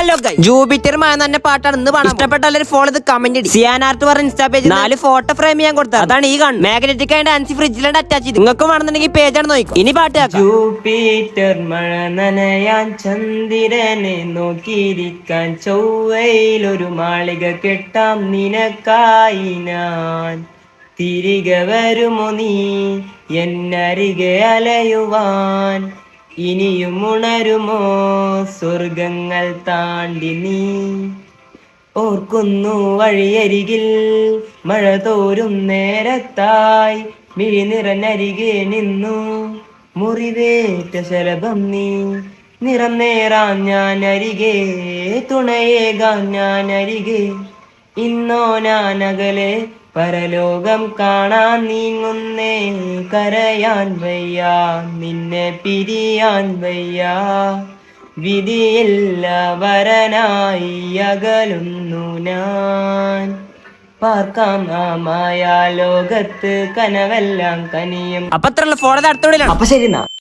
Hello guys, Jupiter മായ തന്നെ പാട്ടാണ് ഇന്ന് പാടാൻ. ഇഷ്ടപ്പെട്ടാലും ഫോളോ ചെയ്ത് കമന്റ് ഇടി. സിയാനാർട്ട് പറഞ്ഞ ഇൻസ്റ്റാ പേജ് 4 ഫോട്ടോ ഫ്രെയിം ചെയ്യാൻ കൊടുത്തത് അതാണ് ഈ കാണുന്നത്. മാഗ്നറ്റിക് ആയിട്ട് ആൻസി ഫ്രിഡ്ജിലാണ് അറ്റാച്ച് ചെയ്ത്. നിങ്ങൾക്ക് വേണമെന്നുണ്ടെങ്കിൽ പേജാണ് നോക്കും. ഇനി പാട്ട് കേൾക്കാം. ജൂപ്പിറ്റർ മഴ നനയാൻ, ചന്ദ്രനെ നോക്കിയിരിക്കാൻ, ചൊവ്വയിലൊരു മാളിക കെട്ടാം നിനക്കായി ഞാൻ. തിരികെ വരുമോ നീ എന്നരികെ അലയുവാൻ? ഇനിയും ഉണരുമോ സ്വർഗങ്ങൾ താണ്ടി നീ? ഓർക്കുന്നു വഴിയരികിൽ മഴ തോരും നേരത്തായി, മിഴി നിറഞ്ഞരികെ നിന്നു മുറിവേറ്റ ശലഭം നീ. നിറം നേറാൻ ഞാൻ അരികെ, തുണയേകാൻ ഞാൻ അരികെ. ഇന്നോ ഞാൻ അകലെ പരലോകം കാണാൻ നീങ്ങുന്നേ. കരയാൻ വയ്യ, നിന്നെ പിരിയാൻ വയ്യ. വിധിയില്ല വരനായി അകലുന്നു ഞാൻ. പാർക്കാം ആ മായ ലോകത്ത്, കനവെല്ലാം കനിയും. അപ്പൊ അത്രയുള്ള ഫോളോ അടുത്തോടെ. അപ്പൊ ശരി.